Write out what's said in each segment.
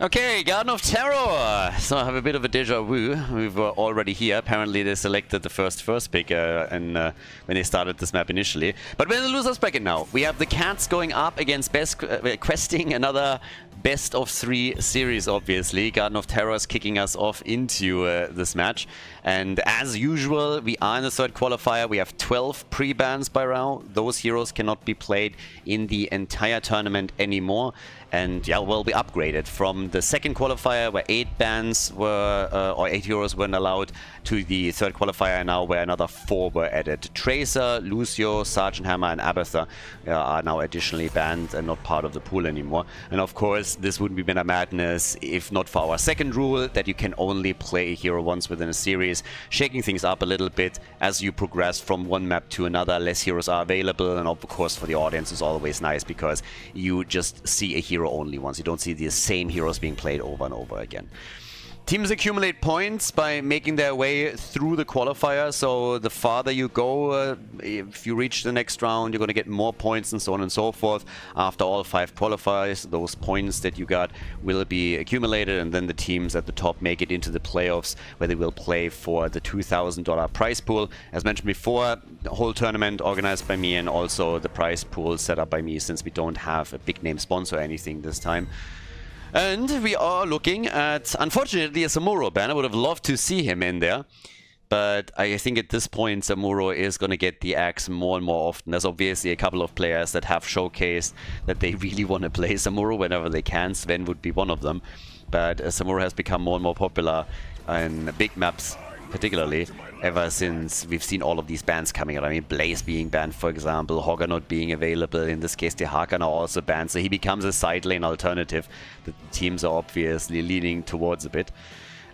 Okay, Garden of Terror! So I have a bit of a deja vu. We were already here. Apparently they selected the first pick when they started this map initially. But we're in the loser's bracket now. We have the Cats going up against questing another best of 3 series, obviously. Garden of Terror is kicking us off into this match. And as usual, we are in the third qualifier. We have 12 pre-bans by now. Those heroes cannot be played in the entire tournament anymore. And yeah, well, we upgraded from the second qualifier where 8 bans were, or 8 heroes weren't allowed, to the third qualifier now where another 4 were added. Tracer, Lucio, Sergeant Hammer and Abatha are now additionally banned and not part of the pool anymore. And of course, this wouldn't be Meta Madness if not for our second rule, that you can only play a hero once within a series, shaking things up a little bit as you progress from one map to another. Less heroes are available, and of course for the audience it's always nice because you just see a hero only once. You don't see the same heroes being played over and over again. Teams accumulate points by making their way through the qualifier, so the farther you go, if you reach the next round, you're going to get more points and so on and so forth. After all 5 qualifiers, those points that you got will be accumulated, and then the teams at the top make it into the playoffs, where they will play for the $2,000 prize pool. As mentioned before, the whole tournament organized by me, and also the prize pool set up by me, since we don't have a big name sponsor or anything this time. And we are looking at, unfortunately, a Samuro ban. I would have loved to see him in there. But I think at this point, Samuro is going to get the axe more and more often. There's obviously a couple of players that have showcased that they really want to play Samuro whenever they can. Sven would be one of them. But Samuro has become more and more popular in big maps, particularly, ever since we've seen all of these bans coming out. I mean, Blaze being banned, for example, Hogger not being available. In this case, the Hakan are also banned, so he becomes a side lane alternative that the teams are obviously leaning towards a bit.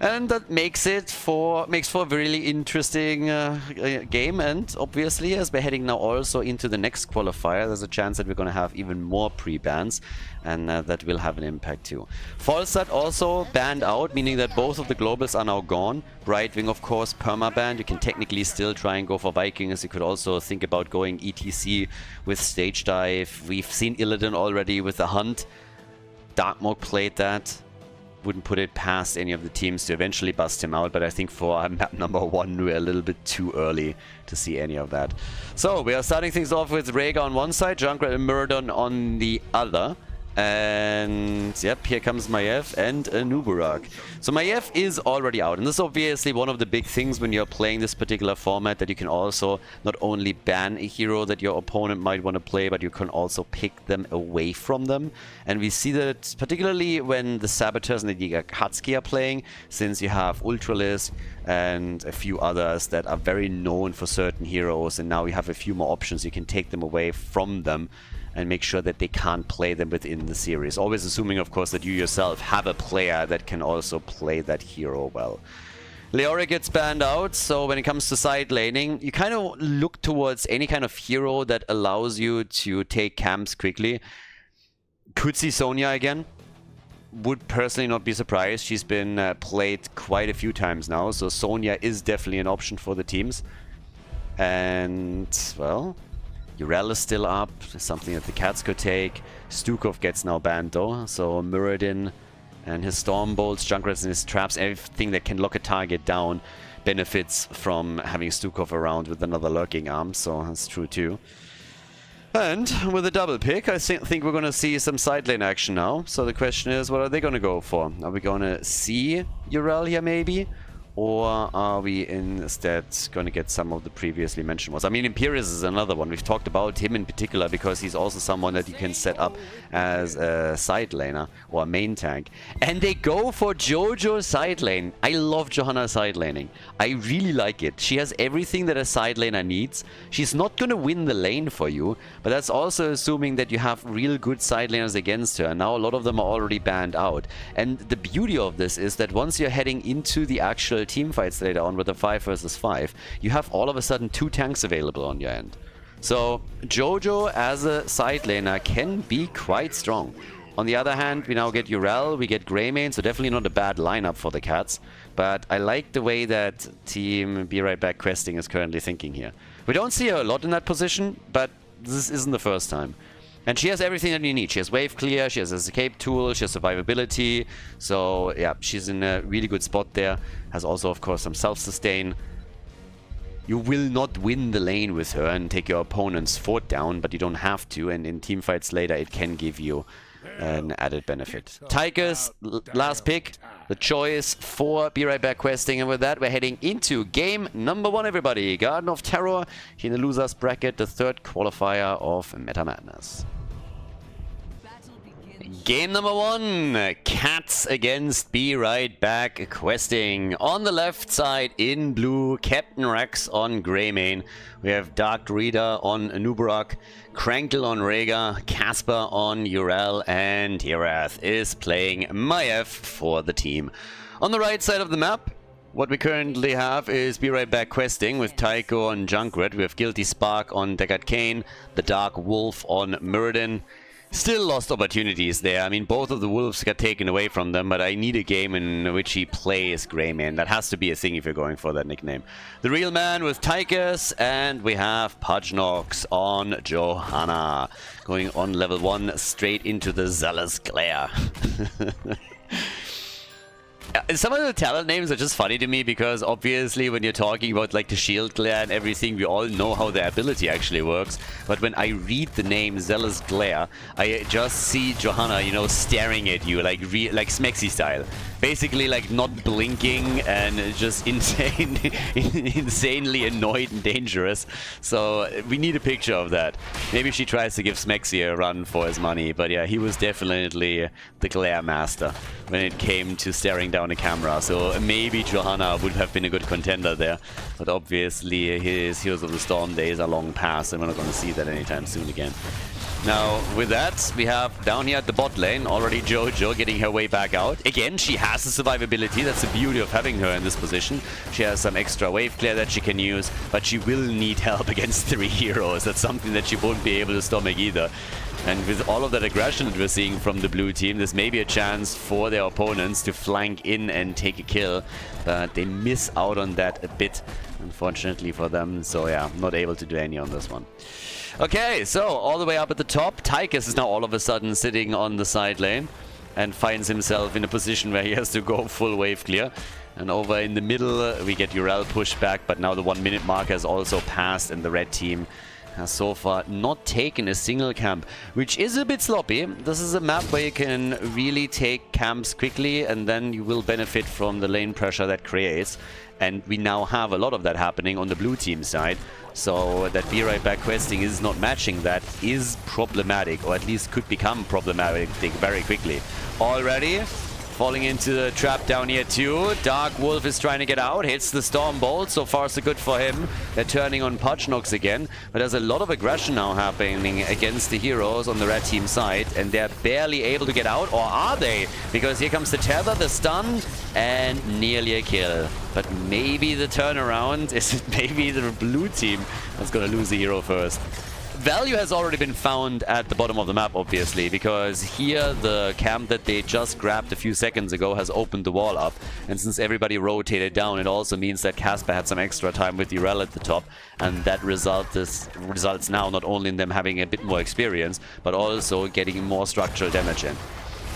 And that makes for a really interesting game. And obviously, as we're heading now also into the next qualifier, there's a chance that we're going to have even more pre-bans, and that will have an impact too. Falstad also banned out, meaning that both of the globals are now gone. Brightwing, of course, perma-banned. You can technically still try and go for Vikings. You could also think about going ETC with Stage Dive. We've seen Illidan already with the Hunt. Darkmoke played that. Wouldn't put it past any of the teams to eventually bust him out, but I think for map number 1 we're a little bit too early to see any of that. So we are starting things off with Rhaegar on one side, Junkrat and Murdon on the other. And yep, here comes Maiev and Nuburak. So Maiev is already out, and this is obviously one of the big things when you're playing this particular format, that you can also not only ban a hero that your opponent might want to play, but you can also pick them away from them. And we see that particularly when the Saboteurs and the Hatsuki are playing, since you have Ultralis and a few others that are very known for certain heroes, and now you have a few more options, you can take them away from them and make sure that they can't play them within the series. Always assuming, of course, that you yourself have a player that can also play that hero well. Leoric gets banned out, so when it comes to side laning, you kind of look towards any kind of hero that allows you to take camps quickly. Could see Sonya again. Would personally not be surprised. She's been played quite a few times now, so Sonya is definitely an option for the teams. And, well, Urel is still up, something that the Cats could take. Stukov gets now banned though, so Muradin and his Storm Bolts, Junkrats and his traps, everything that can lock a target down benefits from having Stukov around with another lurking arm, so that's true too. And with a double pick, I think we're going to see some side lane action now. So the question is, what are they going to go for? Are we going to see Urel here maybe? Or are we instead going to get some of the previously mentioned ones? I mean, Imperius is another one. We've talked about him in particular because he's also someone that you can set up as a side laner or a main tank. And they go for Jojo side lane. I love Johanna side laning. I really like it. She has everything that a side laner needs. She's not going to win the lane for you, but that's also assuming that you have real good side laners against her. Now a lot of them are already banned out. And the beauty of this is that once you're heading into the actual team fights later on with a 5 versus 5, you have all of a sudden 2 tanks available on your end. So Jojo as a side laner can be quite strong. On the other hand, we now get Urel, we get Greymane, so definitely not a bad lineup for the Cats. But I like the way that Team Be Right Back Questing is currently thinking here. We don't see her a lot in that position, but this isn't the first time. And she has everything that you need. She has wave clear, she has a escape tool, she has survivability. So yeah, she's in a really good spot there. Has also, of course, some self-sustain. You will not win the lane with her and take your opponent's fort down, but you don't have to. And in teamfights later, it can give you an added benefit. Tychus, last pick, the choice for Be Right Back questing, and with that we're heading into game number 1, everybody. Garden of Terror, here in the losers bracket, the 3rd qualifier of Meta Madness. Game number 1, Cats against Be Right Back questing. On the left side in blue, Captain Rex on Greymane. We have Dark Reader on Nubarak, Krankle on Rhaegar, Casper on Urel, and Hirath is playing Maiev for the team. On the right side of the map, what we currently have is Be Right Back questing with Tycho on Junkrat. We have Guilty Spark on Deckard Cain, the Dark Wolf on Muradin. Still lost opportunities there. I mean, both of the wolves got taken away from them, but I need a game in which he plays Greymane. That has to be a thing if you're going for that nickname. The Real Man with Tychus, and we have Pudgenox on Johanna. Going on level 1 straight into the Zealous Glare. Some of the talent names are just funny to me because obviously when you're talking about like the shield glare and everything, we all know how the ability actually works. But when I read the name Zealous Glare, I just see Johanna, you know, staring at you like Smexy style. Basically like not blinking and just insanely annoyed and dangerous. So we need a picture of that. Maybe she tries to give Smexy a run for his money. But yeah, he was definitely the glare master when it came to staring down a camera. So maybe Johanna would have been a good contender there. But obviously his Heroes of the Storm days are long past and we're not going to see that anytime soon again. Now, with that, we have down here at the bot lane already Jojo getting her way back out. Again, she has the survivability. That's the beauty of having her in this position. She has some extra wave clear that she can use, but she will need help against 3 heroes. That's something that she won't be able to stomach either. And with all of that aggression that we're seeing from the blue team, this may be a chance for their opponents to flank in and take a kill. But they miss out on that a bit, unfortunately for them. So yeah, not able to do any on this one. Okay, so all the way up at the top, Tychus is now all of a sudden sitting on the side lane and finds himself in a position where he has to go full wave clear. And over in the middle, we get Urel pushed back, but now the 1 minute mark has also passed and the red team has so far not taken a single camp, which is a bit sloppy. This is a map where you can really take camps quickly and then you will benefit from the lane pressure that creates. And we now have a lot of that happening on the blue team side. So that Be Right Back questing is not matching that is problematic, or at least could become problematic very quickly. Already falling into the trap down here too. Dark Wolf is trying to get out, hits the Storm Bolt. So far so good for him. They're turning on Pudgenox again, but there's a lot of aggression now happening against the heroes on the red team side, and they're barely able to get out, or are they? Because here comes the tether, the stun, and nearly a kill. But maybe the turnaround is maybe the blue team that's gonna lose the hero first. Value has already been found at the bottom of the map, obviously, because here the camp that they just grabbed a few seconds ago has opened the wall up. And since everybody rotated down, it also means that Casper had some extra time with Urel at the top. And that results now not only in them having a bit more experience, but also getting more structural damage in.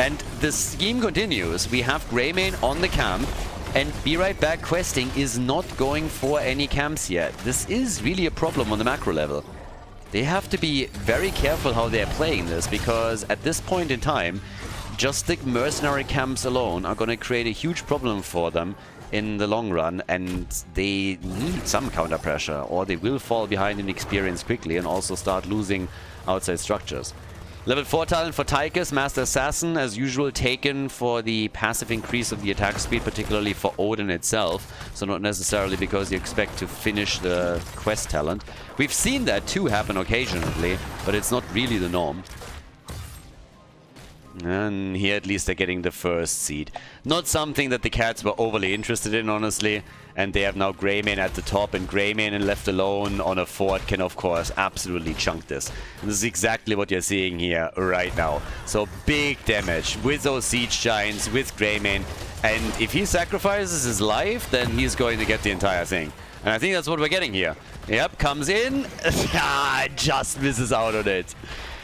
And the scheme continues. We have Greymane on the camp, and Be Right Back questing is not going for any camps yet. This is really a problem on the macro level. They have to be very careful how they're playing this, because at this point in time, just the mercenary camps alone are going to create a huge problem for them in the long run, and they need some counter pressure, or they will fall behind in experience quickly and also start losing outside structures. Level 4 talent for Tychus, Master Assassin, as usual taken for the passive increase of the attack speed, particularly for Odin itself. So not necessarily because you expect to finish the quest talent. We've seen that too happen occasionally, but it's not really the norm. And here at least they're getting the first seed. Not something that the Cats were overly interested in, honestly. And they have now Greymane at the top, and Greymane and left alone on a fort can of course absolutely chunk this. And this is exactly what you're seeing here right now. So big damage with those siege giants, with Greymane. And if he sacrifices his life, then he's going to get the entire thing. And I think that's what we're getting here. Yep, comes in. Just misses out on it.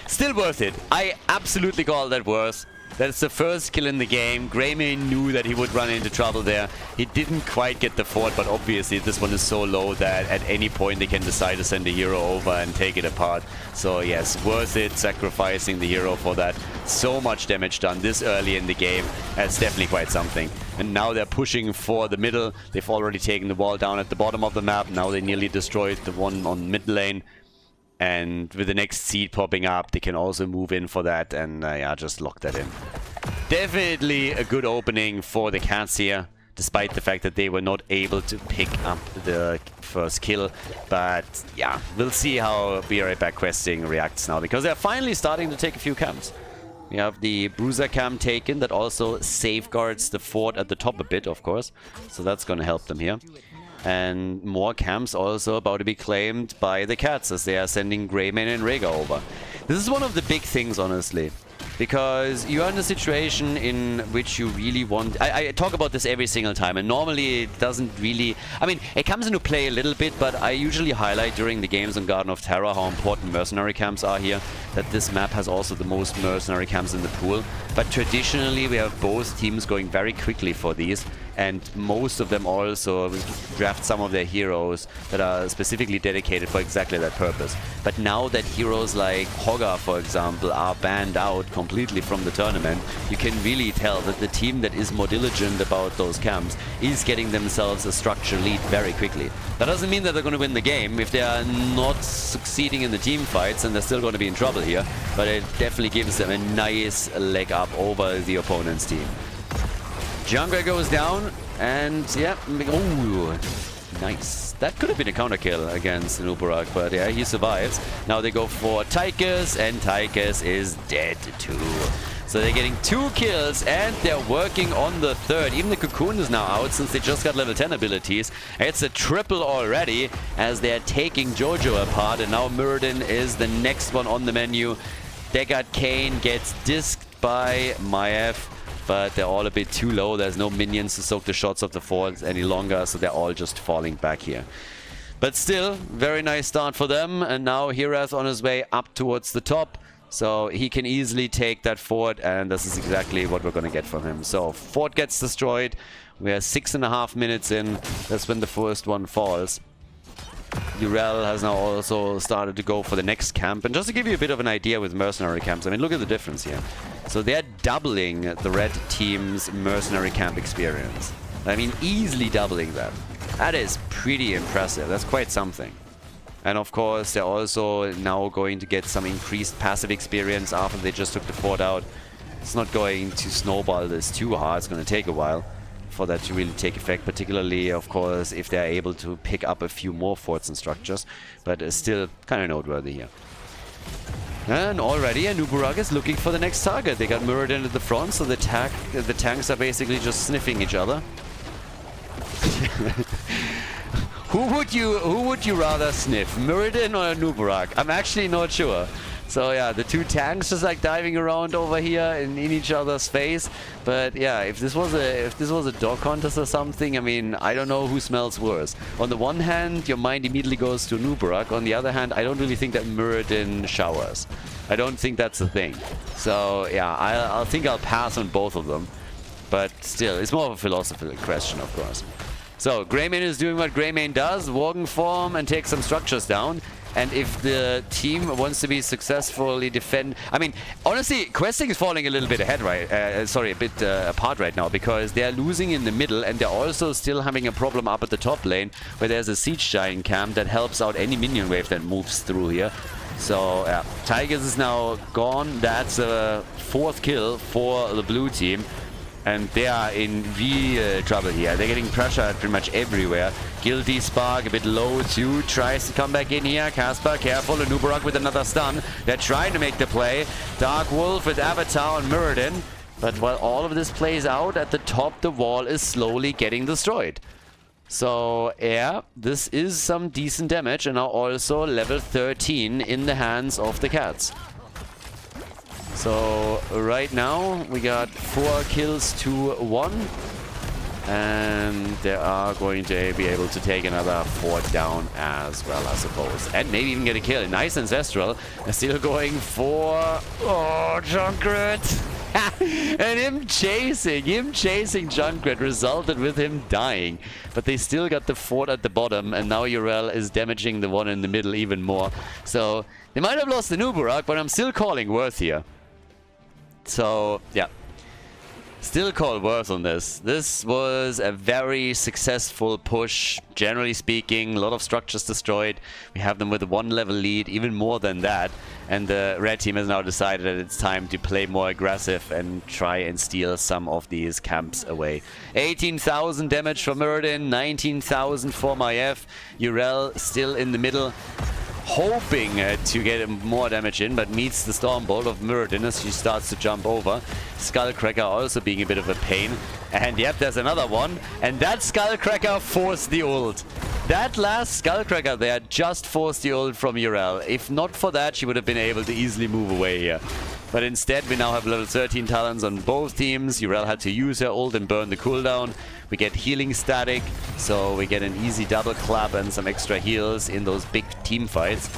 Still worth it. I absolutely call that worth. That's the first kill in the game. Greymane knew that he would run into trouble there. He didn't quite get the fort, but obviously this one is so low that at any point they can decide to send a hero over and take it apart. So yes, worth it, sacrificing the hero for that. So much damage done this early in the game. That's definitely quite something. And now they're pushing for the middle. They've already taken the wall down at the bottom of the map. Now they nearly destroyed the one on mid lane. And with the next seed popping up, they can also move in for that and yeah, just lock that in. Definitely a good opening for the Cats here, despite the fact that they were not able to pick up the first kill. But yeah, we'll see how BRB backquesting reacts now, because they're finally starting to take a few camps. We have the Bruiser camp taken that also safeguards the fort at the top a bit, of course. So that's going to help them here. And more camps also about to be claimed by the Cats as they are sending Greymane and Rhaegar over. This is one of the big things, honestly, because you are in a situation in which you really want... I talk about this every single time, and normally it doesn't really... I mean, it comes into play a little bit, but I usually highlight during the games on Garden of Terror how important mercenary camps are here, that this map has also the most mercenary camps in the pool. But traditionally, we have both teams going very quickly for these, and most of them also draft some of their heroes that are specifically dedicated for exactly that purpose. But now that heroes like Hoggar, for example, are banned out completely from the tournament, you can really tell that the team that is more diligent about those camps is getting themselves a structure lead very quickly. That doesn't mean that they're going to win the game. If they are not succeeding in the team fights, then they're still going to be in trouble here. But it definitely gives them a nice leg up over the opponent's team. Jungler goes down, and yeah, oh, nice. That could have been a counter kill against Nubarak, but yeah, he survives. Now they go for Tychus, and Tychus is dead too. So they're getting 2 kills, and they're working on the 3rd. Even the Cocoon is now out, since they just got level 10 abilities. It's a triple already, as they're taking Jojo apart, and now Muradin is the next one on the menu. Degard Kane gets disked by Maiev, but they're all a bit too low. There's no minions to soak the shots of the forts any longer, so they're all just falling back here. But still, very nice start for them, and now Hirath on his way up towards the top, so he can easily take that fort, and this is exactly what we're going to get from him. So, fort gets destroyed. We are 6.5 minutes in. That's when the first one falls. Urel has now also started to go for the next camp. And just to give you a bit of an idea with mercenary camps, I mean, look at the difference here. So they're doubling the red team's mercenary camp experience. I mean, easily doubling that. That is pretty impressive. That's quite something. And of course, they're also now going to get some increased passive experience after they just took the fort out. It's not going to snowball this too hard. It's going to take a while for that to really take effect, particularly, of course, if they're able to pick up a few more forts and structures, but it's still kind of noteworthy here. And already Nubarak is looking for the next target. They got Muradin at the front, so the tanks are basically just sniffing each other. Who would you rather sniff, Muradin or Nubarak? I'm actually not sure. So yeah, the 2 tanks just like diving around over here in each other's face. But yeah, if this was a dog contest or something, I mean, I don't know who smells worse. On the one hand, your mind immediately goes to Nubarak. On the other hand, I don't really think that Muradin showers. I don't think that's the thing. So yeah, I think I'll pass on both of them. But still, it's more of a philosophical question, of course. So Greymane is doing what Greymane does, Worgen form and take some structures down. And if the team wants to be successfully defend... I mean, honestly, questing is falling a little bit ahead, right? A bit apart right now, because they're losing in the middle, and they're also still having a problem up at the top lane, where there's a siege giant camp that helps out any minion wave that moves through here. So, yeah, Tigers is now gone. That's a 4th kill for the blue team. And they are in real trouble here. They're getting pressured pretty much everywhere. Guilty Spark a bit low too. Tries to come back in here. Casper careful. And Nubarak with another stun. They're trying to make the play. Dark Wolf with Avatar and Muradin. But while all of this plays out, at the top the wall is slowly getting destroyed. So yeah, this is some decent damage. And now also level 13 in the hands of the Cats. So right now we got 4 kills to 1. And they are going to be able to take another fort down as well, I suppose. And maybe even get a kill. Nice Ancestral. They're still going for... Oh, Junkrat! And him chasing Junkrat resulted with him dying. But they still got the fort at the bottom, and now Urel is damaging the one in the middle even more. So, they might have lost the Nuburak, but I'm still calling Worth here. So, yeah. Still call Worth on this. This was a very successful push, generally speaking. A lot of structures destroyed. We have them with a 1-level lead, even more than that. And the red team has now decided that it's time to play more aggressive and try and steal some of these camps away. 18,000 damage for Muradin, 19,000 for Maiev. Urel still in the middle, hoping to get more damage in, but meets the Stormbolt of Muradin as she starts to jump over. Skullcracker also being a bit of a pain. And yep, there's another one. And that Skullcracker forced the ult. That last Skullcracker there just forced the ult from Urel. If not for that, she would have been able to easily move away here. But instead, we now have level 13 talents on both teams. Urel had to use her ult and burn the cooldown. We get healing static, so we get an easy double clap and some extra heals in those big team fights.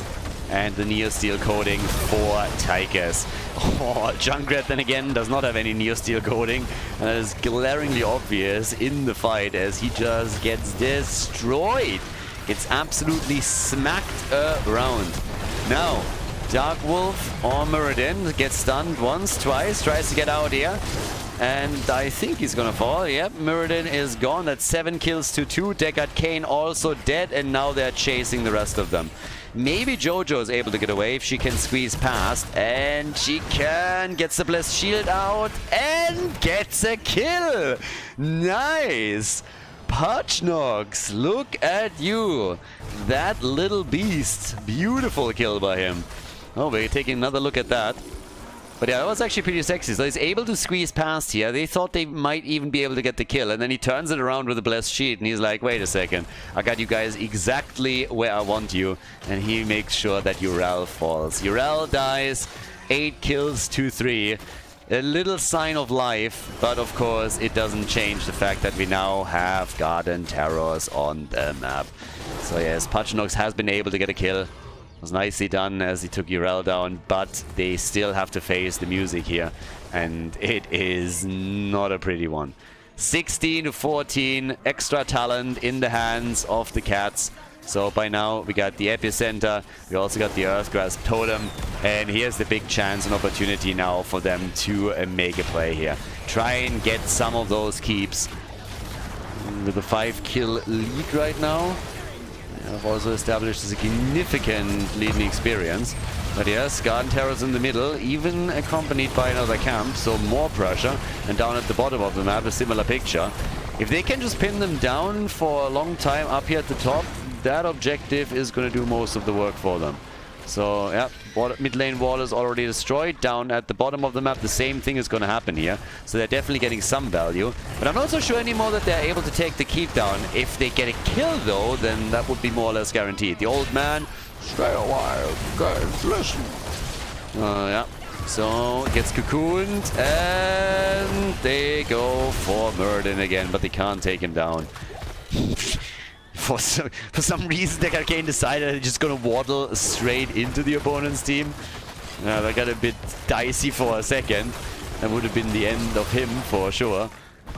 And the Neosteel coating for Tychus. Oh, Junkrat then again does not have any Neosteel coating. And that is glaringly obvious in the fight as he just gets destroyed. Gets absolutely smacked around. Now, Dark Wolf or Muradin gets stunned once, twice, tries to get out here. And I think he's gonna fall. Yep, Muradin is gone. That's 7 kills to 2. Deckard Cain also dead, and now they're chasing the rest of them. Maybe Jojo is able to get away if she can squeeze past. And she can. Gets the Blessed Shield out and gets a kill. Nice. Pachnox, look at you. That little beast. Beautiful kill by him. Oh, we're taking another look at that. But yeah, that was actually pretty sexy. So he's able to squeeze past here. They thought they might even be able to get the kill. And then he turns it around with a Blessed Sheet. And he's like, wait a second. I got you guys exactly where I want you. And he makes sure that Urel falls. Urel dies. 8 kills to 3. A little sign of life. But of course, it doesn't change the fact that we now have Garden Terrors on the map. So yes, Pachnox has been able to get a kill. Was nicely done as he took Urel down, but they still have to face the music here, and it is not a pretty one. 16 to 14, extra talent in the hands of the Cats. So by now we got the Epicenter, we also got the Earthgrasp Totem, and here's the big chance and opportunity now for them to make a play here. Try and get some of those keeps with a 5-kill lead right now. I've also established a significant leading experience. But yes, Garden Terrors in the middle, even accompanied by another camp, so more pressure. And down at the bottom of the map, a similar picture. If they can just pin them down for a long time up here at the top, that objective is going to do most of the work for them. So, yeah, mid lane wall is already destroyed. Down at the bottom of the map, the same thing is going to happen here. So they're definitely getting some value. But I'm not so sure anymore that they're able to take the keep down. If they get a kill, though, then that would be more or less guaranteed. The old man, stay a while, guys, listen. Yeah. So, gets cocooned, and they go for Muradin again, but they can't take him down. For some reason, Deckard Cain decided they're just gonna waddle straight into the opponent's team. That got a bit dicey for a second. That would have been the end of him for sure.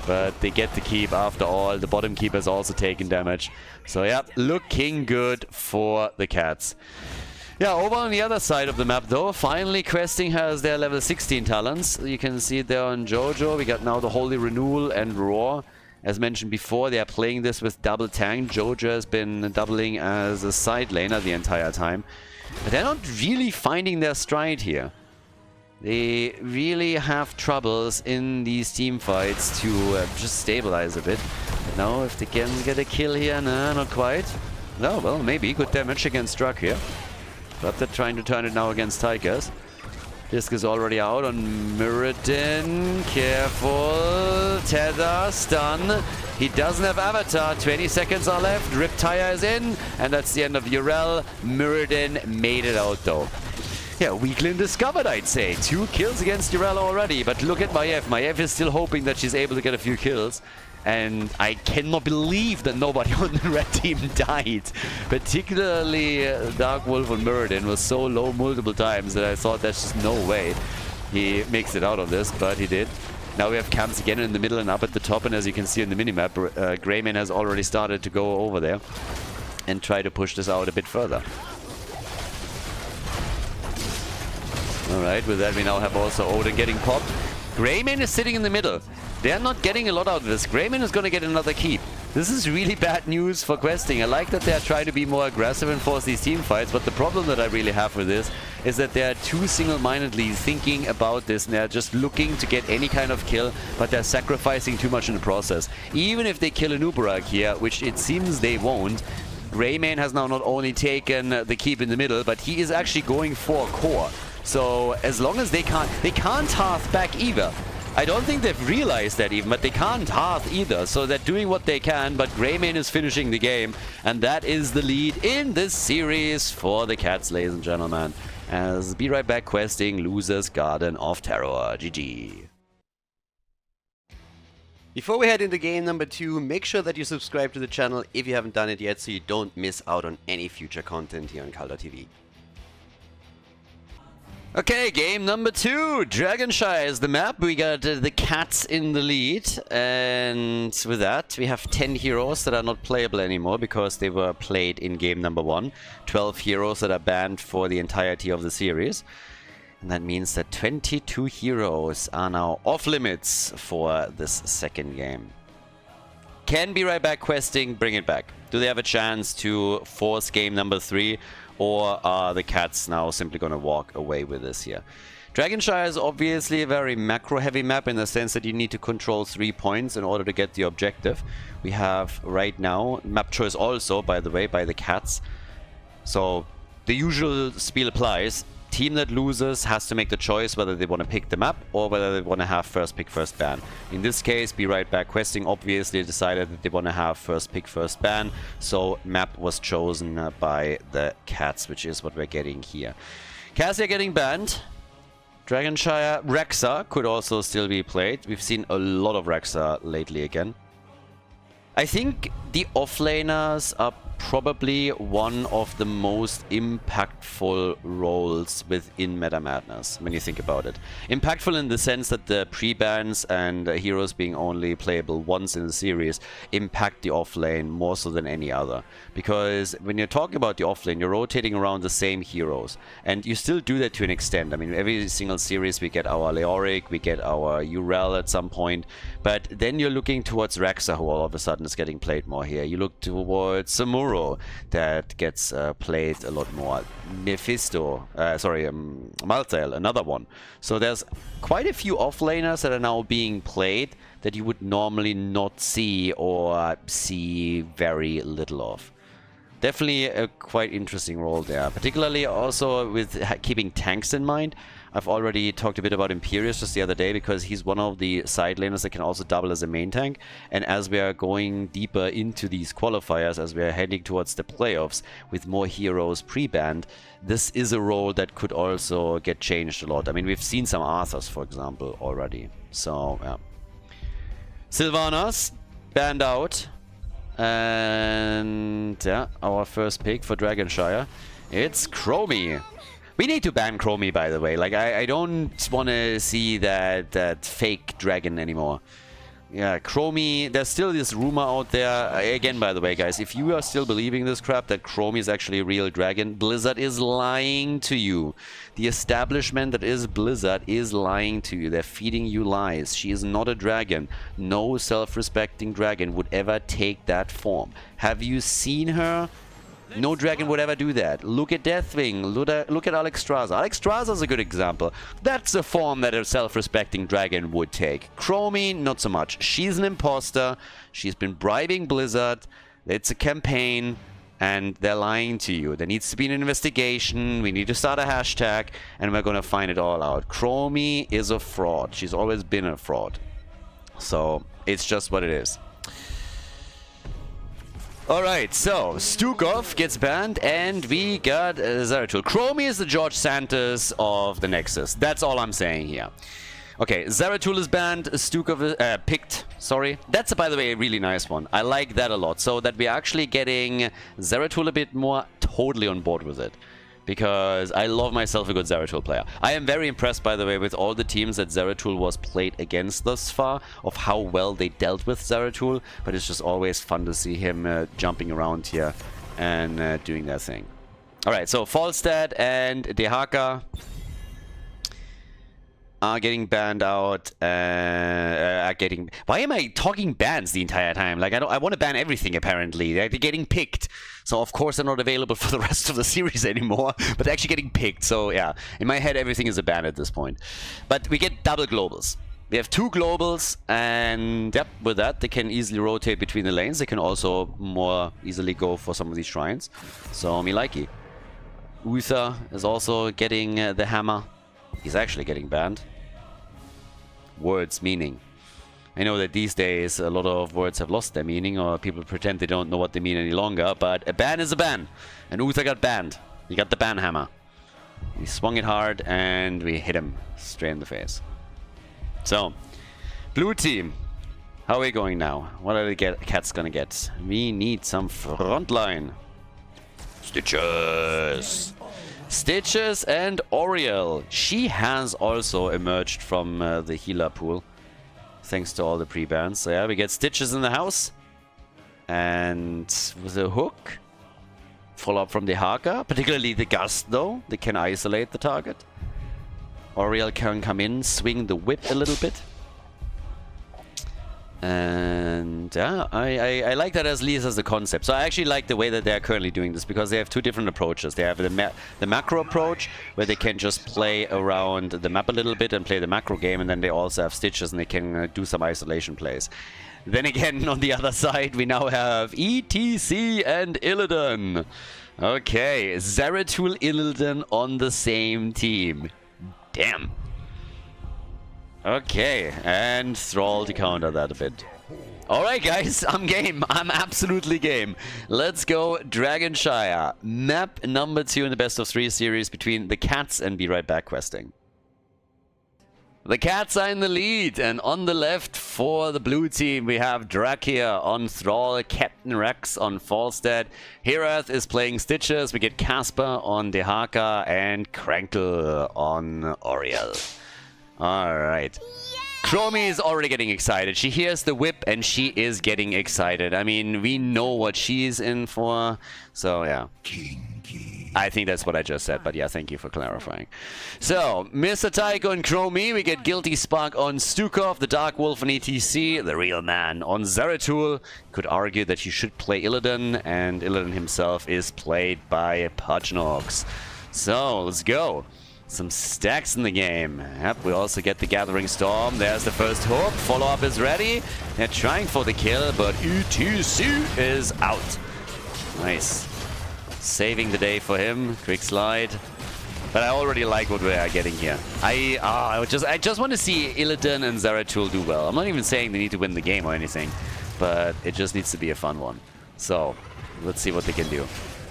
But they get the keep after all. The bottom keep has also taken damage. So yeah, looking good for the Cats. Yeah, over on the other side of the map though, finally Questing has their level 16 talents. You can see it there on Jojo. We got now the Holy Renewal and Roar. As mentioned before, they are playing this with double tank. Jojo has been doubling as a side laner the entire time. But they're not really finding their stride here. They really have troubles in these team fights to just stabilize a bit. But now if they can get a kill here, nah, not quite. No, well, maybe. Good damage against Struck here. But they're trying to turn it now against Tigers. Disc is already out on Muradin. Careful. Tether. Stun. He doesn't have Avatar. 20 seconds are left. Riptire is in. And that's the end of Urel. Muradin made it out though. Yeah, weakling discovered, I'd say. 2 kills against Urella already, but look at Maiev. Maiev is still hoping that she's able to get a few kills. And I cannot believe that nobody on the red team died. Particularly Dark Wolf on Muradin was so low multiple times that I thought there's just no way he makes it out of this, but he did. Now we have camps again in the middle and up at the top, and as you can see in the minimap, Greymane has already started to go over there and try to push this out a bit further. Alright, with that we now have also Odin getting popped. Greymane is sitting in the middle. They're not getting a lot out of this. Greymane is going to get another keep. This is really bad news for questing. I like that they're trying to be more aggressive and force these team fights, but the problem that I really have with this is that they're too single-mindedly thinking about this, and they're just looking to get any kind of kill, but they're sacrificing too much in the process. Even if they kill an Uberak here, which it seems they won't, Greymane has now not only taken the keep in the middle, but he is actually going for core. So as long as they can't hearth back either. I don't think they've realized that even, but they can't hearth either. So they're doing what they can, but Greymane is finishing the game. And that is the lead in this series for the Cats, ladies and gentlemen. As Be Right Back questing loses Garden of Terror. GG. Before we head into game number 2, make sure that you subscribe to the channel if you haven't done it yet, so you don't miss out on any future content here on Khaldor TV. Okay, game number 2. Dragonshire is the map. We got the Cats in the lead, and with that we have 10 heroes that are not playable anymore because they were played in game number 1. 12 heroes that are banned for the entirety of the series. And that means that 22 heroes are now off limits for this second game. Can Be Right Back questing bring it back? Do they have a chance to force game number 3? Or are the Cats now simply going to walk away with this here? Dragonshire is obviously a very macro-heavy map in the sense that you need to control 3 points in order to get the objective. We have right now map choice also, by the way, by the Cats. So the usual spiel applies. Team that loses has to make the choice whether they want to pick the map or whether they want to have first pick, first ban. In this case, Be Right Back questing obviously decided that they want to have first pick, first ban. So map was chosen by the Cats, which is what we're getting here. Cassia getting banned. Dragonshire, Rexa could also still be played. We've seen a lot of Rexa lately again. I think the offlaners are probably one of the most impactful roles within Meta Madness, when you think about it. Impactful in the sense that the pre-bans and heroes being only playable once in the series impact the offlane more so than any other. Because when you're talking about the offlane, you're rotating around the same heroes. And you still do that to an extent. I mean, every single series we get our Leoric, we get our Urel at some point. But then you're looking towards Rexa, who all of a sudden is getting played more here. You look towards Samuro, that gets played a lot more. Mephisto, Malthael, another one. So there's quite a few offlaners that are now being played that you would normally not see or see very little of. Definitely a quite interesting role there, particularly also with keeping tanks in mind. I've already talked a bit about Imperius just the other day because he's one of the side laners that can also double as a main tank. And as we are going deeper into these qualifiers, as we are heading towards the playoffs with more heroes pre-banned, this is a role that could also get changed a lot. I mean, we've seen some Arthurs, for example, already. So, yeah. Sylvanas banned out. And yeah, our first pick for Dragonshire, it's Chromie. We need to ban Chromie, by the way. Like, I don't want to see that fake dragon anymore. Yeah, Chromie, there's still this rumor out there. Again, by the way, guys, if you are still believing this crap, that Chromie is actually a real dragon, Blizzard is lying to you. The establishment that is Blizzard is lying to you. They're feeding you lies. She is not a dragon. No self-respecting dragon would ever take that form. Have you seen her? No dragon would ever do that. Look at Deathwing. Look at Alexstrasza. Alexstrasza is a good example. That's a form that a self-respecting dragon would take. Chromie, not so much. She's an imposter. She's been bribing Blizzard. It's a campaign. And they're lying to you. There needs to be an investigation. We need to start a hashtag. And we're going to find it all out. Chromie is a fraud. She's always been a fraud. So, it's just what it is. Alright, so Stukov gets banned, and we got Zeratul. Chromie is the George Santos of the Nexus. That's all I'm saying here. Okay, Zeratul is banned, Stukov is picked, sorry. That's, by the way, a really nice one. I like that a lot. So that we're actually getting Zeratul a bit more, totally on board with it. Because I love myself a good Zeratul player. I am very impressed, by the way, with all the teams that Zeratul was played against thus far, of how well they dealt with Zeratul, but it's just always fun to see him jumping around here and doing that thing. Alright, so Falstad and Dehaka are getting banned out, why am I talking bans the entire time? Like, I want to ban everything, apparently. They're getting picked. So, of course, they're not available for the rest of the series anymore, but they're actually getting picked. So, yeah, in my head, everything is a ban at this point. But we get double globals. We have 2 globals, and, yep, with that, they can easily rotate between the lanes. They can also more easily go for some of these shrines. So, me likey. Uther is also getting the hammer. He's actually getting banned. Words, meaning. I know that these days a lot of words have lost their meaning, or people pretend they don't know what they mean any longer, but a ban is a ban. And Uther got banned. He got the ban hammer. We swung it hard and we hit him straight in the face. So, blue team. How are we going now? What are the cats gonna get? We need some frontline. Stitches! Stitches and Oriel. She has also emerged from the healer pool, thanks to all the pre-bans. So yeah, we get Stitches in the house. And with a hook. Follow-up from the Haka, particularly the Gust though. They can isolate the target. Oriel can come in, swing the whip a little bit. And yeah, I like that as least as a concept. So I actually like the way that they're currently doing this, because they have 2 different approaches. They have the macro approach, where they can just play around the map a little bit and play the macro game, and then they also have Stitches and they can do some isolation plays. Then again, on the other side, we now have ETC and Illidan. Okay, Zeratul Illidan on the same team. Damn. Okay, and Thrall to counter that a bit. Alright guys, I'm game. I'm absolutely game. Let's go Dragonshire. Map number 2 in the best of 3 series between the cats and Be Right Back questing. The cats are in the lead, and on the left for the blue team we have Drakia on Thrall, Captain Rex on Falstad, Herath is playing Stitches, we get Casper on Dehaka, and Krankle on Oriel. Alright. Chromie is already getting excited. She hears the whip and she is getting excited. I mean, we know what she's in for. So, yeah. I think that's what I just said, but yeah, thank you for clarifying. So, Mr. Tycho and Chromie, we get Guilty Spark on Stukov, the Dark Wolf on ETC, the Real Man on Zeratul. Could argue that you should play Illidan, and Illidan himself is played by Pudgenox. So, let's go. Some stacks in the game. Yep, we also get the Gathering Storm. There's the first hook. Follow-up is ready. They're trying for the kill, but ETC is out. Nice. Saving the day for him. Quick slide. But I already like what we are getting here. I just want to see Illidan and Zeratul do well. I'm not even saying they need to win the game or anything, but it just needs to be a fun one. So, let's see what they can do.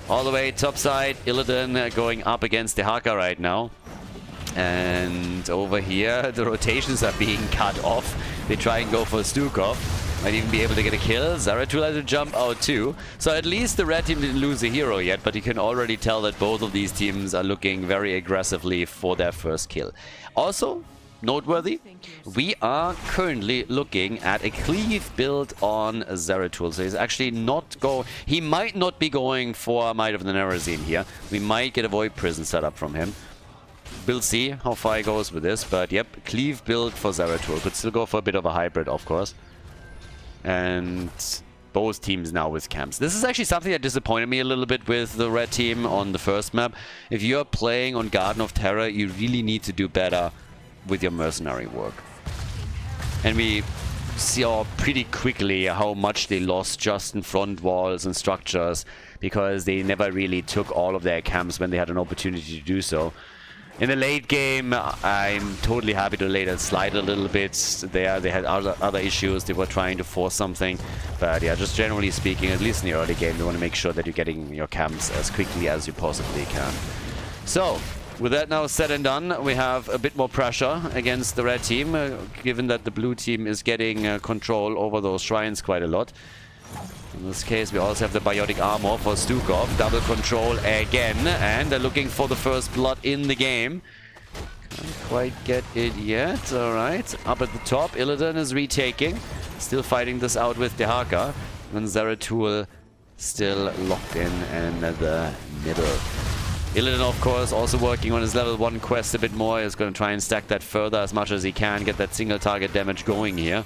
All the way topside, Illidan going up against the Haka right now. And over here, the rotations are being cut off. They try and go for Stukov. Might even be able to get a kill. Zeratul has to jump out too. So at least the red team didn't lose a hero yet, but you can already tell that both of these teams are looking very aggressively for their first kill. Also, noteworthy, we are currently looking at a cleave build on Zeratul. So he's actually not he might not be going for Might of the Nerazine here. We might get a Void Prison setup from him. We'll see how far he goes with this, but yep, cleave build for Zeratul. Could still go for a bit of a hybrid, of course. And both teams now with camps. This is actually something that disappointed me a little bit with the red team on the first map. If you're playing on Garden of Terror, you really need to do better with your mercenary work. And we saw pretty quickly how much they lost just in front walls and structures, because they never really took all of their camps when they had an opportunity to do so. In the late game, I'm totally happy to let it slide a little bit. There, they had other issues. They were trying to force something. But yeah, just generally speaking, at least in the early game, you want to make sure that you're getting your camps as quickly as you possibly can. So, with that now said and done, we have a bit more pressure against the red team, given that the blue team is getting control over those shrines quite a lot. In this case, we also have the biotic armor for Stukov. Double control again, and they're looking for the first blood in the game. Can't quite get it yet. Alright, up at the top, Illidan is retaking. Still fighting this out with Dehaka. And Zeratul still locked in the middle. Illidan, of course, also working on his level 1 quest a bit more. He's going to try and stack that further as much as he can, get that single target damage going here.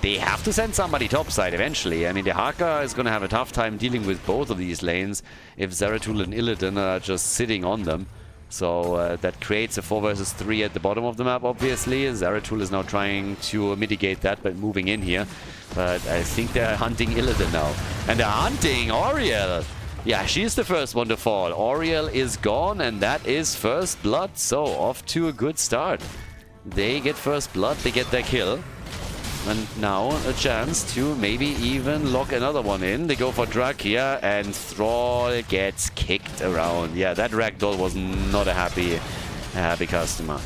They have to send somebody topside eventually. I mean, the Haka is going to have a tough time dealing with both of these lanes if Zeratul and Illidan are just sitting on them. So that creates a 4 versus 3 at the bottom of the map, obviously. Zeratul is now trying to mitigate that by moving in here. But I think they're hunting Illidan now. And they're hunting Auriel. Yeah, she's the first one to fall. Auriel is gone, and that is first blood. So, off to a good start. They get first blood, they get their kill. And now a chance to maybe even lock another one in. They go for Drag here, and Thrall gets kicked around. Yeah, that Ragdoll was not a happy customer.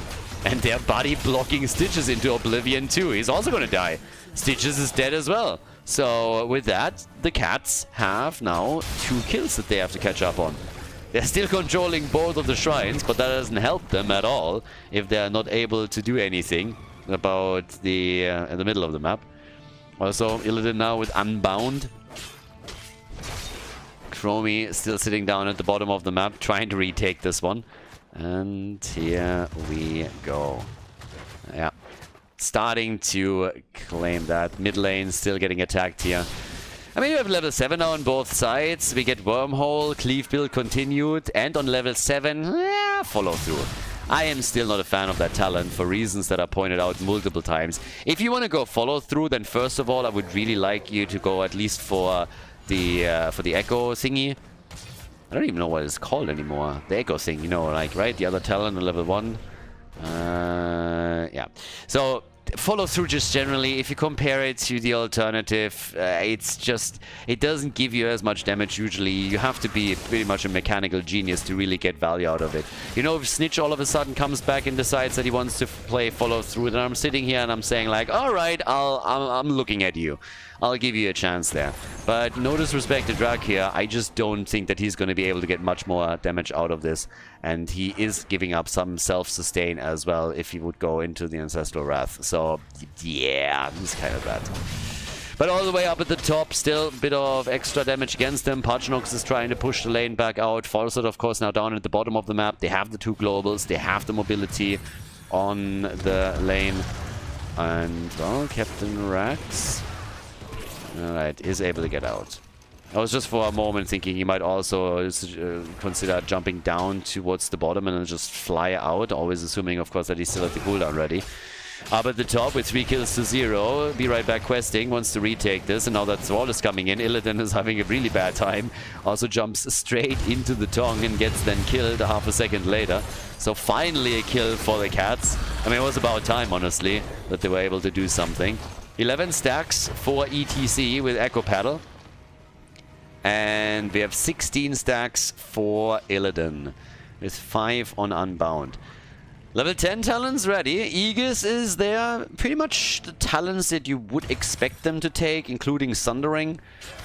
And their body blocking Stitches into oblivion too. He's also going to die. Stitches is dead as well. So with that, the cats have now 2 kills that they have to catch up on. They're still controlling both of the shrines, but that doesn't help them at all if they're not able to do anything about the in the middle of the map. Also, Illidan now with Unbound. Chromie still sitting down at the bottom of the map, trying to retake this one. And here we go. Yeah. Starting to claim that. Mid lane still getting attacked here. I mean, we have level 7 now on both sides. We get Wormhole, Cleave build continued, and on level 7, follow through. I am still not a fan of that talent for reasons that are pointed out multiple times. If you want to go follow through, then first of all, I would really like you to go at least for the Echo thingy. I don't even know what it's called anymore. The Echo thing, you know, like, right? The other talent on level 1. Yeah. So, follow through just generally. If you compare it to the alternative, it's just, it doesn't give you as much damage usually. You have to be pretty much a mechanical genius to really get value out of it. You know, if Snitch all of a sudden comes back and decides that he wants to play follow through, then I'm sitting here and I'm saying like, all right, I'm looking at you. I'll give you a chance there. But no disrespect to Drag here, I just don't think that he's going to be able to get much more damage out of this. And he is giving up some self-sustain as well if he would go into the Ancestral Wrath. So, yeah, he's kind of bad. But all the way up at the top, still a bit of extra damage against them. Parchnox is trying to push the lane back out. Falsot, of course, now down at the bottom of the map. They have the 2 globals. They have the mobility on the lane. And, well, Captain Rax... Alright, is able to get out. I was just for a moment thinking he might also consider jumping down towards the bottom and then just fly out, always assuming, of course, that he's still at the cooldown ready. Up at the top with 3 kills to 0. Be Right Back questing, wants to retake this, and now that Thrall is coming in, Illidan is having a really bad time. Also jumps straight into the Tong and gets then killed a half a second later. So finally a kill for the cats. I mean, it was about time, honestly, that they were able to do something. 11 stacks for ETC with Echo Paddle. And we have 16 stacks for Illidan with 5 on Unbound. Level 10 talents ready. Aegis is there. Pretty much the talents that you would expect them to take, including Sundering.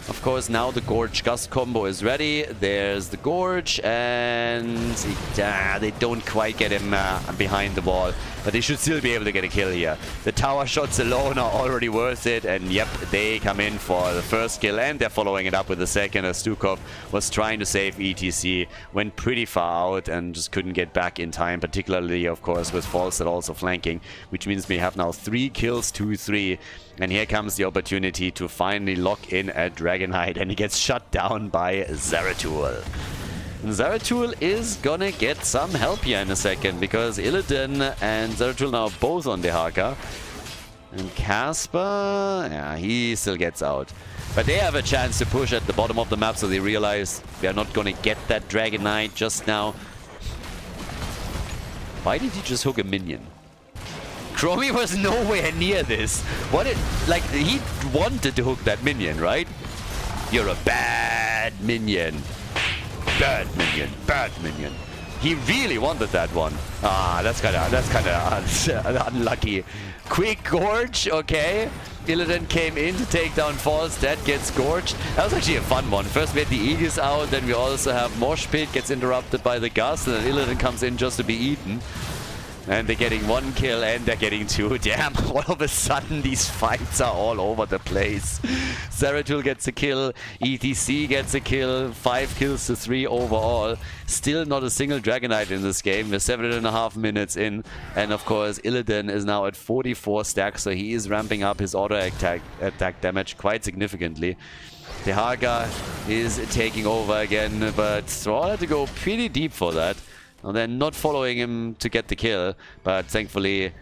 Of course, now the Gorge Gust combo is ready. There's the Gorge, and they don't quite get him behind the wall. But they should still be able to get a kill here. The tower shots alone are already worth it, and yep, they come in for the first kill, and they're following it up with the second, as Stukov was trying to save ETC, went pretty far out and just couldn't get back in time, particularly, of course, with Falset also flanking, which means we have now 3 kills to 3. And here comes the opportunity to finally lock in a Dragon Knight, and he gets shut down by Zeratul. And Zeratul is gonna get some help here in a second, because Illidan and Zeratul now both on the Haka. And Casper, yeah, he still gets out. But they have a chance to push at the bottom of the map, so they realize we are not gonna get that Dragon Knight just now. Why did he just hook a minion? Chromie was nowhere near this. What it like he wanted to hook that minion, right? You're a bad minion. Bad minion. Bad minion. He really wanted that one. Ah, that's kinda unlucky. Quick Gorge, okay. Illidan came in to take down Falstad, gets Gorged. That was actually a fun one. First we had the Aegis out, then we also have Mosh Pit, gets interrupted by the Gust, and then Illidan comes in just to be eaten. And they're getting 1 kill and they're getting 2. Damn, all of a sudden these fights are all over the place. Zeratul gets a kill, ETC gets a kill, 5 kills to 3 overall. Still not a single Dragonite in this game. We're 7.5 minutes in. And of course Illidan is now at 44 stacks, so he is ramping up his auto attack damage quite significantly. Dehaga is taking over again, but Thrall had to go pretty deep for that. Well, they're not following him to get the kill, but thankfully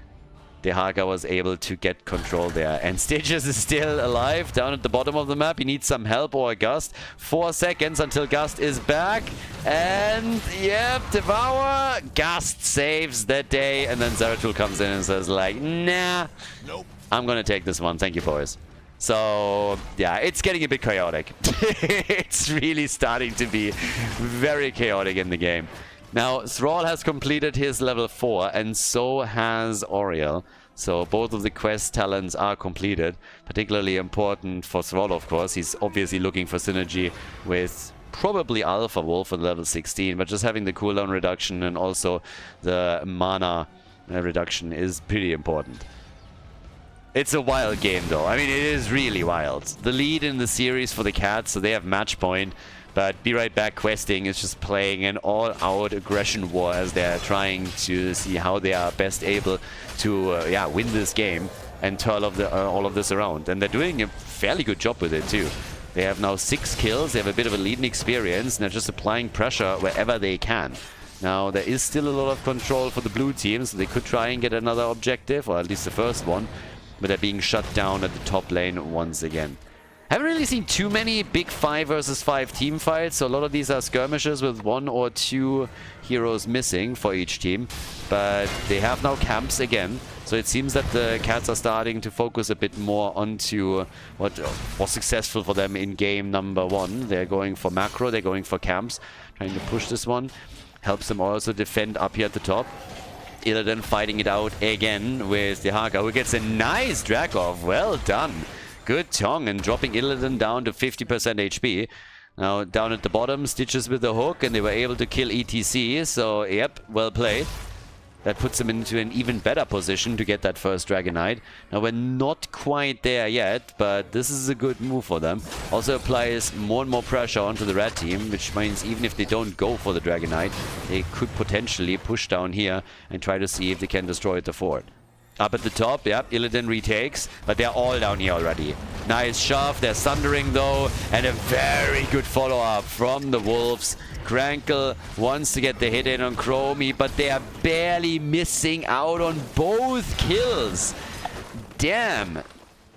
Dehaga was able to get control there. And Stitches is still alive down at the bottom of the map. He needs some help or a Gust. 4 seconds until Gust is back. And yep, Devour. Gust saves that day. And then Zeratul comes in and says like, nah, nope. I'm gonna take this one. Thank you, boys. So yeah, it's getting a bit chaotic. It's really starting to be very chaotic in the game. Now, Thrall has completed his level 4, and so has Oriel. So both of the quest talents are completed. Particularly important for Thrall, of course. He's obviously looking for synergy with probably Alpha Wolf at level 16, but just having the cooldown reduction and also the mana reduction is pretty important. It's a wild game, though. I mean, it is really wild. The lead in the series for the Cats, so they have match point. But Be Right Back questing is just playing an all-out aggression war as they're trying to see how they are best able to win this game and turn all of this around. And they're doing a fairly good job with it too. They have now 6 kills, they have a bit of a leading experience, and they're just applying pressure wherever they can. Now, there is still a lot of control for the blue team, so they could try and get another objective, or at least the first one, but they're being shut down at the top lane once again. Haven't really seen too many big 5 versus 5 team fights, so a lot of these are skirmishes with 1 or 2 heroes missing for each team. But they have now camps again, so it seems that the Cats are starting to focus a bit more onto what was successful for them in game number 1. They're going for macro, they're going for camps, trying to push this one. Helps them also defend up here at the top. Illidan fighting it out again with Dehaga, who gets a nice drag off. Well done. Good Tong, and dropping Illidan down to 50% HP. Now down at the bottom, Stitches with the hook, and they were able to kill ETC, so yep, well played. That puts them into an even better position to get that first Dragonite. Now we're not quite there yet, but this is a good move for them. Also applies more and more pressure onto the red team, which means even if they don't go for the Dragonite, they could potentially push down here and try to see if they can destroy the fort. Up at the top, yep, Illidan retakes, but they're all down here already. Nice shove, they're sundering though, and a very good follow-up from the Wolves. Krankle wants to get the hit in on Chromie, but they are barely missing out on both kills. Damn,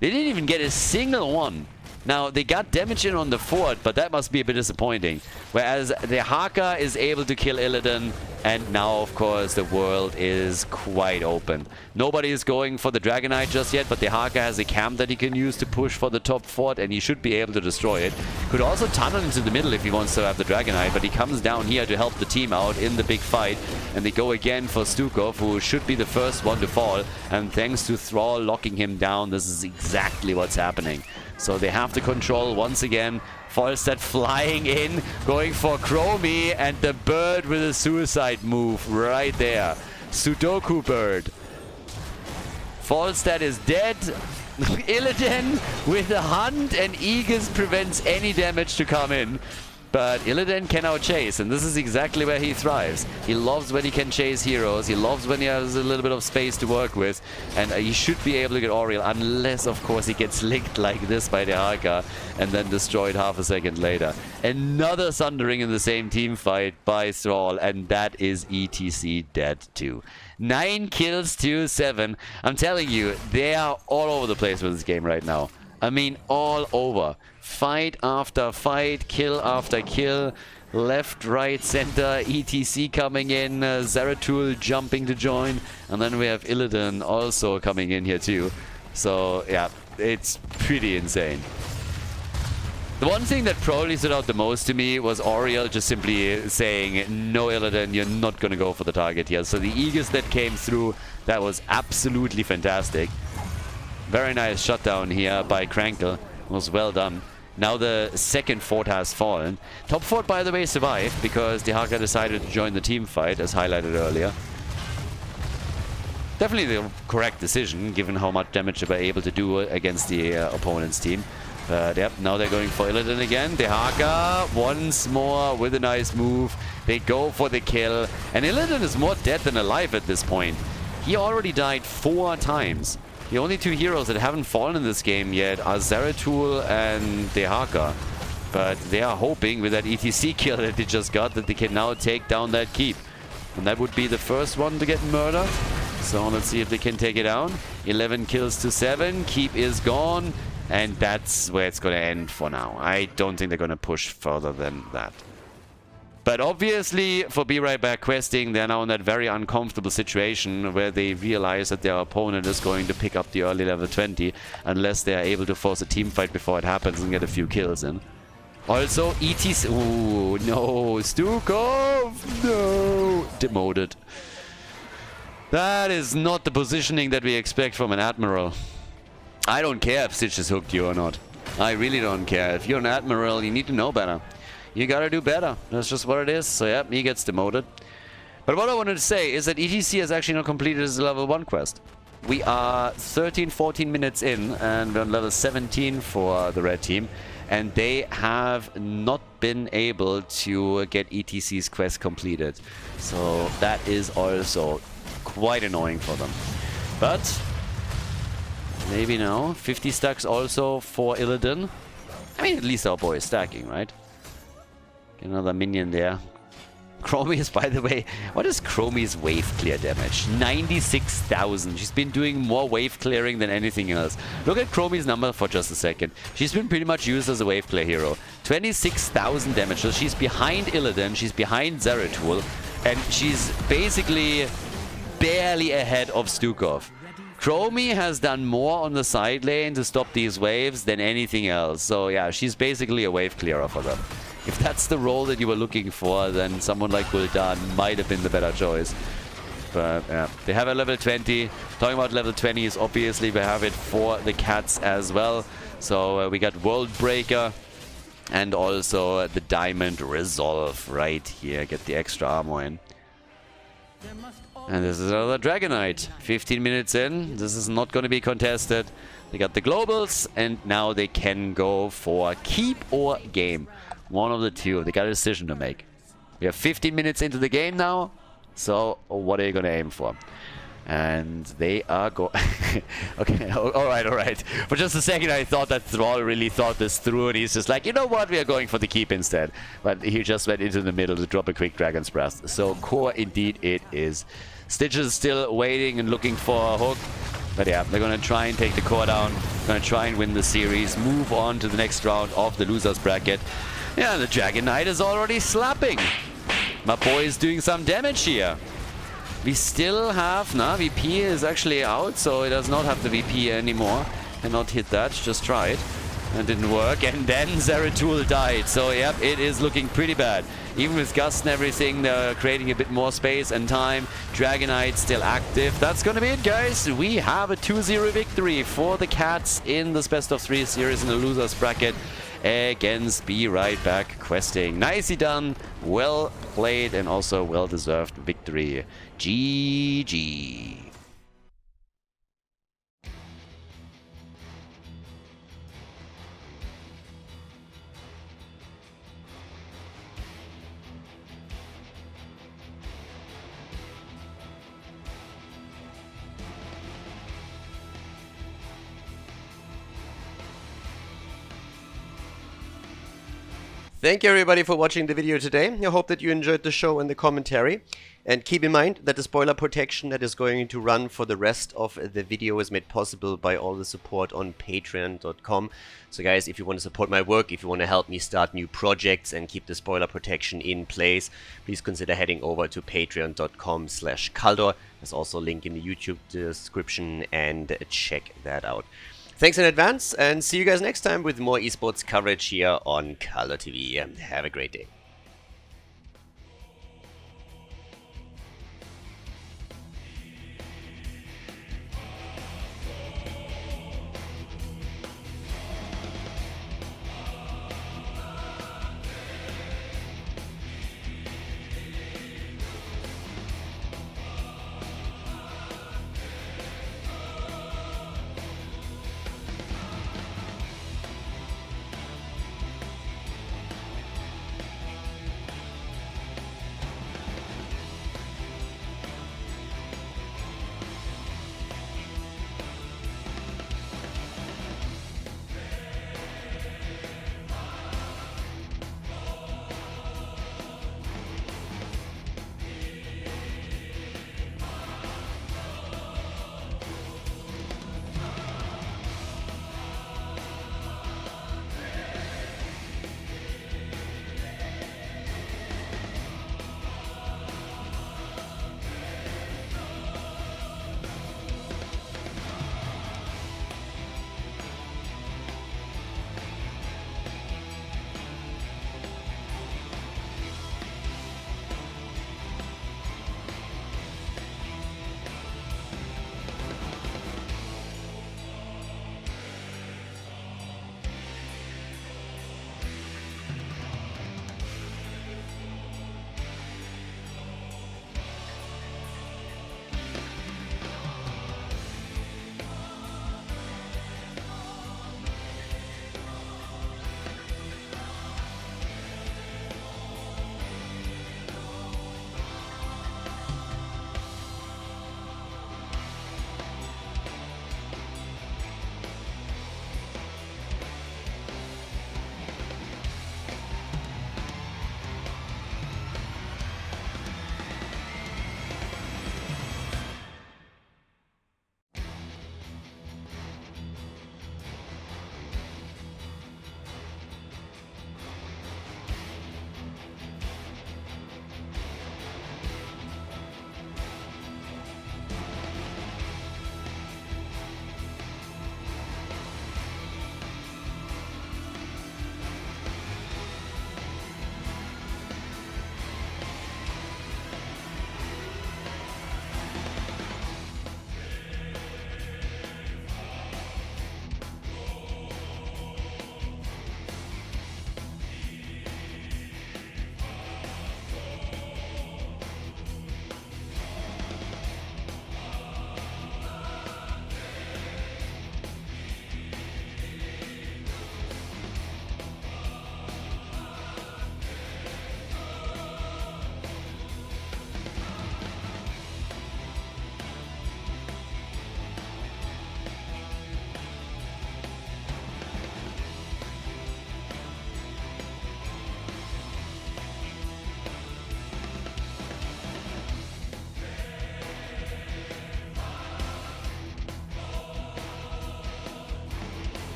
they didn't even get a single one. Now, they got damage in on the fort, but that must be a bit disappointing. Whereas the Haka is able to kill Illidan, and now, of course, the world is quite open. Nobody is going for the Dragonite just yet, but the Haka has a camp that he can use to push for the top fort, and he should be able to destroy it. Could also tunnel into the middle if he wants to have the Dragonite, but he comes down here to help the team out in the big fight. And they go again for Stukov, who should be the first one to fall. And thanks to Thrall locking him down, this is exactly what's happening. So they have to control once again. Falstad flying in, going for Chromie, and the bird with a suicide move right there. Sudoku bird. Falstad is dead. Illidan with a hunt, and Aegis prevents any damage to come in. But Illidan can now chase, and this is exactly where he thrives. He loves when he can chase heroes, he loves when he has a little bit of space to work with, and he should be able to get Oriel, unless, of course, he gets licked like this by Dehaga and then destroyed half a second later. Another sundering in the same team fight by Thrall, and that is ETC dead too. 9 kills to 7. I'm telling you, they are all over the place with this game right now. I mean, all over. Fight after fight, kill after kill. Left, right, center, ETC coming in, Zeratul jumping to join, and then we have Illidan also coming in here too. So yeah, it's pretty insane. The one thing that probably stood out the most to me was Oriel just simply saying, no Illidan, you're not going to go for the target here. So the Aegis that came through, that was absolutely fantastic. Very nice shutdown here by Krankle. Was well done. Now the second fort has fallen. Top fort, by the way, survived because Dehaka decided to join the team fight, as highlighted earlier. Definitely the correct decision, given how much damage they were able to do against the opponent's team. But yep, now they're going for Illidan again. Dehaka once more with a nice move. They go for the kill. And Illidan is more dead than alive at this point. He already died 4 times. The only 2 heroes that haven't fallen in this game yet are Zeratul and Dehaka. But they are hoping with that ETC kill that they just got that they can now take down that keep. And that would be the first one to get murdered. So let's see if they can take it down. 11 kills to 7. Keep is gone. And that's where it's going to end for now. I don't think they're going to push further than that. But obviously, for Be Right Back questing, they're now in that very uncomfortable situation where they realize that their opponent is going to pick up the early level 20 unless they are able to force a team fight before it happens and get a few kills in. Also, ETC... Ooh, no. Stukov! No! Demoted. That is not the positioning that we expect from an Admiral. I don't care if Stitch has hooked you or not. I really don't care. If you're an Admiral, you need to know better. You gotta do better. That's just what it is. So yeah, he gets demoted. But what I wanted to say is that ETC has actually not completed his level 1 quest. We are 13-14 minutes in and we're on level 17 for the red team. And they have not been able to get ETC's quest completed. So that is also quite annoying for them. But maybe no. 50 stacks also for Illidan. I mean, at least our boy is stacking, right? Get another minion there. Chromie's, by the way, what is Chromie's wave clear damage? 96,000. She's been doing more wave clearing than anything else. Look at Chromie's number for just a second. She's been pretty much used as a wave clear hero. 26,000 damage. So she's behind Illidan, she's behind Zeratul, and she's basically barely ahead of Stukov. Chromie has done more on the side lane to stop these waves than anything else. So yeah, she's basically a wave clearer for them. If that's the role that you were looking for, then someone like Gul'dan might have been the better choice. But yeah, they have a level 20. Talking about level 20s, obviously we have it for the cats as well. So we got World Breaker and also the Diamond Resolve right here. Get the extra armor in. And this is another Dragonite. 15 minutes in. This is not going to be contested. They got the globals and now they can go for keep or game. One of the two. They got a decision to make. We have 15 minutes into the game now. So what are you going to aim for? And they are okay, alright. For just a second I thought that Thrall really thought this through and he's just like, you know what, we are going for the keep instead. But he just went into the middle to drop a quick Dragon's Breath. So core indeed it is. Stitch is still waiting and looking for a hook. But yeah, they're going to try and take the core down. Going to try and win the series. Move on to the next round of the losers bracket. Yeah, the Dragon Knight is already slapping. My boy is doing some damage here. We still have... Nah, VP is actually out, so it does not have the VP anymore. Cannot hit that, just try it. That didn't work, and then Zeratul died. So, yep, it is looking pretty bad. Even with Gust and everything, they're creating a bit more space and time. Dragonite still active. That's gonna be it, guys. We have a 2-0 victory for the Cats in this best-of-3 series in the losers bracket against Be Right Back questing. Nicely done, well played, and also well-deserved victory. GG. Thank you everybody for watching the video today. I hope that you enjoyed the show and the commentary. And keep in mind that the spoiler protection that is going to run for the rest of the video is made possible by all the support on patreon.com. So guys, if you want to support my work, if you want to help me start new projects and keep the spoiler protection in place, please consider heading over to patreon.com/Khaldor. There's also a link in the YouTube description, and check that out. Thanks in advance, and see you guys next time with more esports coverage here on Khaldor TV. Have a great day.